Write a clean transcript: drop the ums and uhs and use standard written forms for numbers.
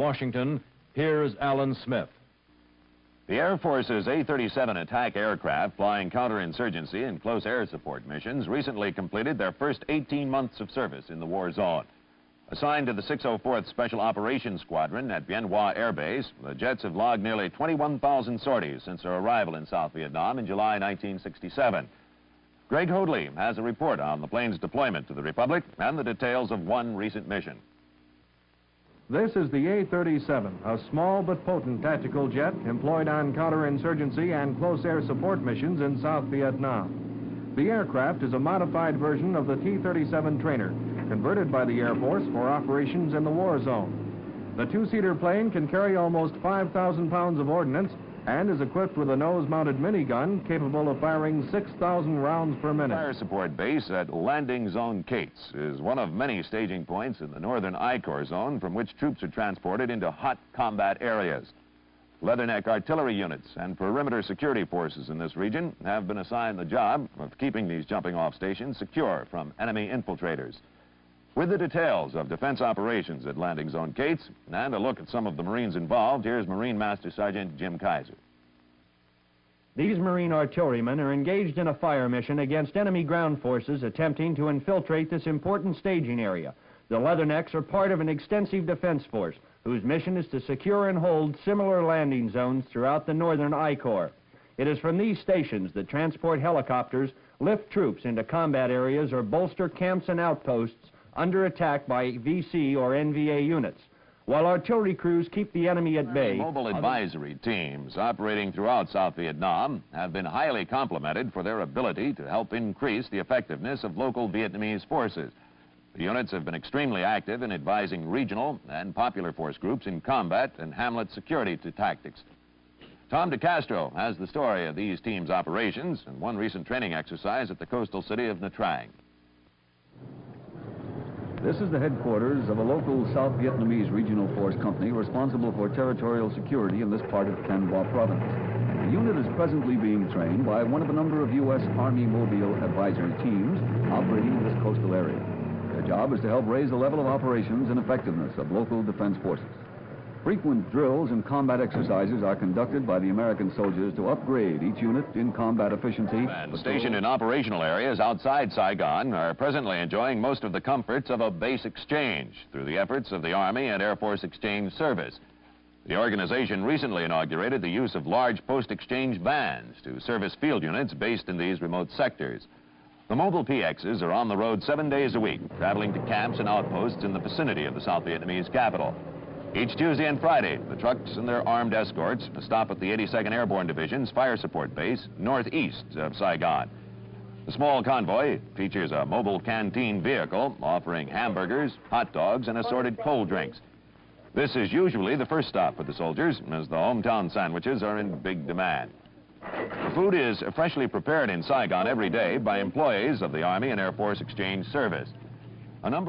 Washington, here's Alan Smith. The Air Force's A-37 attack aircraft flying counterinsurgency and close air support missions recently completed their first 18 months of service in the war zone. Assigned to the 604th Special Operations Squadron at Bien Hoa Air Base, the jets have logged nearly 21,000 sorties since their arrival in South Vietnam in July 1967. Greg Hoadley has a report on the plane's deployment to the Republic and the details of one recent mission. This is the A-37, a small but potent tactical jet employed on counterinsurgency and close air support missions in South Vietnam. The aircraft is a modified version of the T-37 trainer, converted by the Air Force for operations in the war zone. The two-seater plane can carry almost 5,000 pounds of ordnance and is equipped with a nose-mounted minigun capable of firing 6,000 rounds per minute. Fire support base at Landing Zone Cates is one of many staging points in the northern I Corps zone from which troops are transported into hot combat areas. Leatherneck artillery units and perimeter security forces in this region have been assigned the job of keeping these jumping-off stations secure from enemy infiltrators. With the details of defense operations at Landing Zone Cates and a look at some of the Marines involved, here's Marine Master Sergeant Jim Kaiser. These Marine artillerymen are engaged in a fire mission against enemy ground forces attempting to infiltrate this important staging area. The Leathernecks are part of an extensive defense force whose mission is to secure and hold similar landing zones throughout the northern I Corps. It is from these stations that transport helicopters lift troops into combat areas or bolster camps and outposts under attack by VC or NVA units, while artillery crews keep the enemy at bay. Mobile advisory teams operating throughout South Vietnam have been highly complimented for their ability to help increase the effectiveness of local Vietnamese forces. The units have been extremely active in advising regional and popular force groups in combat and hamlet security tactics. Tom DeCastro has the story of these teams' operations and one recent training exercise at the coastal city of Nha Trang. This is the headquarters of a local South Vietnamese regional force company responsible for territorial security in this part of Thanh Hoa province. The unit is presently being trained by one of a number of U.S. Army Mobile advisory teams operating in this coastal area. Their job is to help raise the level of operations and effectiveness of local defense forces. Frequent drills and combat exercises are conducted by the American soldiers to upgrade each unit in combat efficiency. And stationed in operational areas outside Saigon are presently enjoying most of the comforts of a base exchange through the efforts of the Army and Air Force Exchange Service. The organization recently inaugurated the use of large post-exchange vans to service field units based in these remote sectors. The mobile PXs are on the road 7 days a week, traveling to camps and outposts in the vicinity of the South Vietnamese capital. Each Tuesday and Friday, the trucks and their armed escorts stop at the 82nd Airborne Division's fire support base northeast of Saigon. The small convoy features a mobile canteen vehicle offering hamburgers, hot dogs, and assorted cold drinks. This is usually the first stop for the soldiers, as the hometown sandwiches are in big demand. The food is freshly prepared in Saigon every day by employees of the Army and Air Force Exchange Service. A number